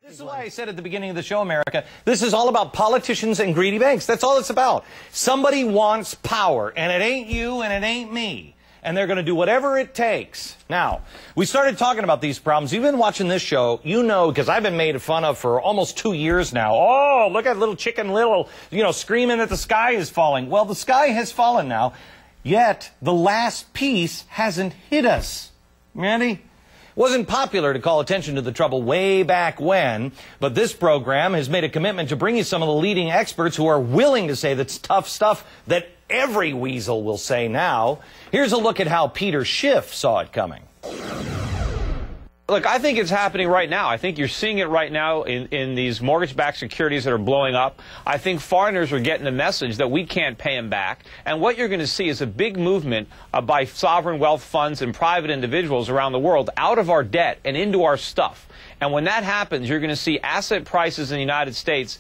This is why I said at the beginning of the show, America, this is all about politicians and greedy banks. That's all it's about. Somebody wants power, and it ain't you and it ain't me. And they're going to do whatever it takes. Now, we started talking about these problems. You've been watching this show, you know, because I've been made fun of for almost 2 years now. Oh, look at little Chicken Little, screaming that the sky is falling. Well, the sky has fallen now, yet the last piece hasn't hit us. Ready? Wasn't popular to call attention to the trouble way back when, but this program has made a commitment to bring you some of the leading experts who are willing to say that's tough stuff that every weasel will say now. Here's a look at how Peter Schiff saw it coming. Look, I think it's happening right now. I think you're seeing it right now in these mortgage-backed securities that are blowing up. I think foreigners are getting the message that we can't pay them back. And what you're going to see is a big movement by sovereign wealth funds and private individuals around the world out of our debt and into our stuff. And when that happens, you're going to see asset prices in the United States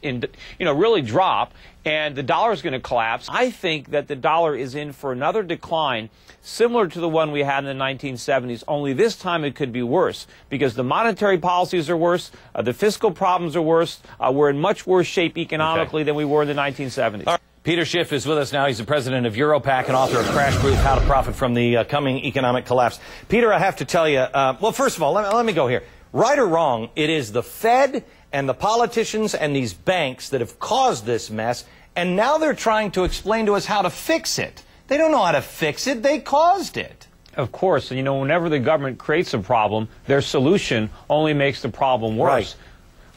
really drop, and the dollar is going to collapse. I think that the dollar is in for another decline similar to the one we had in the 1970s, only this time it could be worse because the monetary policies are worse, the fiscal problems are worse, we're in much worse shape economically than we were in the 1970s. Peter Schiff is with us now. He's the president of Europac and author of Crash Proof, How to Profit from the Coming Economic Collapse. Peter, I have to tell you, well, first of all, let me go here. Right or wrong, it is the Fed and the politicians and these banks that have caused this mess, and now they're trying to explain to us how to fix it. They don't know how to fix it. They caused it. Of course. And, whenever the government creates a problem, their solution only makes the problem worse. Right.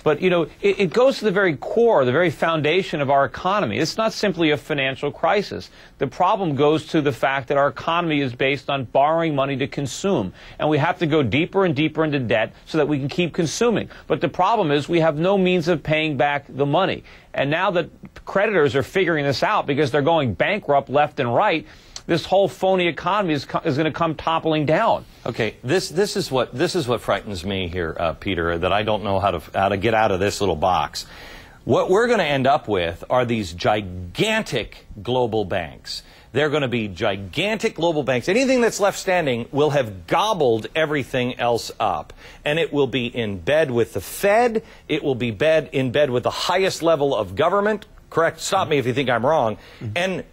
But, it goes to the very core, the very foundation of our economy. It's not simply a financial crisis. The problem goes to the fact that our economy is based on borrowing money to consume. And we have to go deeper and deeper into debt so that we can keep consuming. But the problem is we have no means of paying back the money. And now that creditors are figuring this out because they're going bankrupt left and right, this whole phony economy is going to come toppling down. Okay, this is what frightens me here, Peter, that I don't know how to get out of this little box. What we're going to end up with are these gigantic global banks. They're going to be gigantic global banks. Anything that's left standing will have gobbled everything else up. And it will be in bed with the Fed. It will be in bed with the highest level of government. Correct? Stop me if you think I'm wrong. And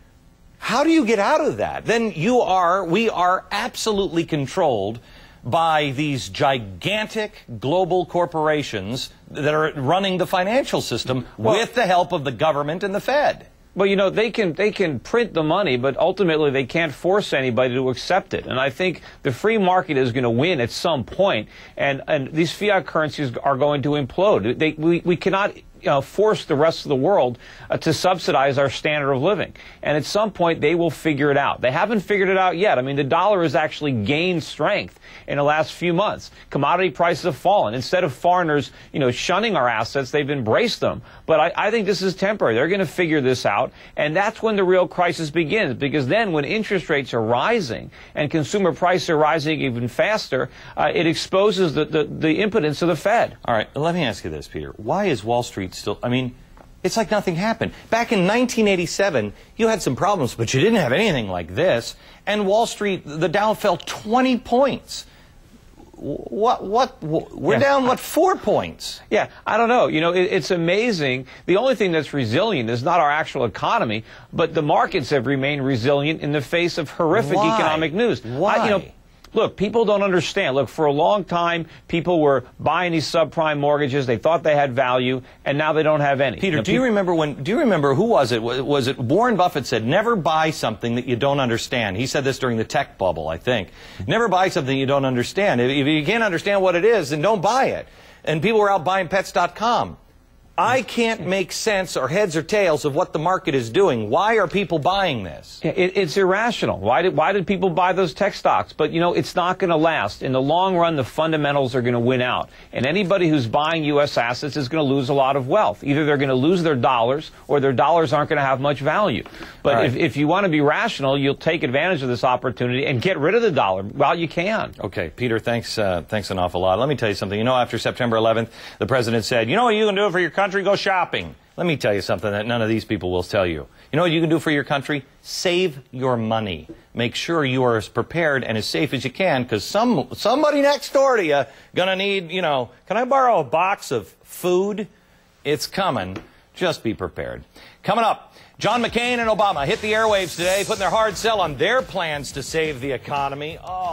how do you get out of that? Then we are absolutely controlled by these gigantic global corporations that are running the financial system with the help of the government and the Fed. Well, they can print the money, but ultimately they can't force anybody to accept it. And I think the free market is going to win at some point, and these fiat currencies are going to implode. We cannot force the rest of the world to subsidize our standard of living. And at some point, they will figure it out. They haven't figured it out yet. I mean, the dollar has actually gained strength in the last few months. Commodity prices have fallen. Instead of foreigners, shunning our assets, they've embraced them. But I think this is temporary. They're going to figure this out. And that's when the real crisis begins. Because then when interest rates are rising and consumer prices are rising even faster, it exposes the impotence of the Fed. All right. Let me ask you this, Peter. Why is Wall Street still, it's like nothing happened. Back in 1987, you had some problems, but you didn't have anything like this. And Wall Street, the Dow fell 20 points. We're down, 4 points? Yeah, I don't know. It's amazing. The only thing that's resilient is not our actual economy, but the markets have remained resilient in the face of horrific economic news. Why? Look, people don't understand. Look, for a long time, people were buying these subprime mortgages. They thought they had value, and now they don't have any. Peter, do you remember who was it? Was it Warren Buffett said, never buy something that you don't understand? He said this during the tech bubble, I think. Never buy something you don't understand. If you can't understand what it is, then don't buy it. And people were out buying pets.com. I can't make sense or heads or tails of what the market is doing. Why are people buying this? It's irrational. Why did people buy those tech stocks? But, it's not going to last. In the long run, the fundamentals are going to win out. And anybody who's buying U.S. assets is going to lose a lot of wealth. Either they're going to lose their dollars or their dollars aren't going to have much value. But if you want to be rational, you'll take advantage of this opportunity and get rid of the dollar while you can. Okay, Peter, thanks an awful lot. Let me tell you something. After September 11th, the president said, what are you going to do for your country? Go shopping. Let me tell you something that none of these people will tell you. You know what you can do for your country? Save your money. Make sure you are as prepared and as safe as you can, because somebody next door to you gonna need, you know, can I borrow a box of food? It's coming. Just be prepared. Coming up, John McCain and Obama hit the airwaves today, putting their hard sell on their plans to save the economy. Oh.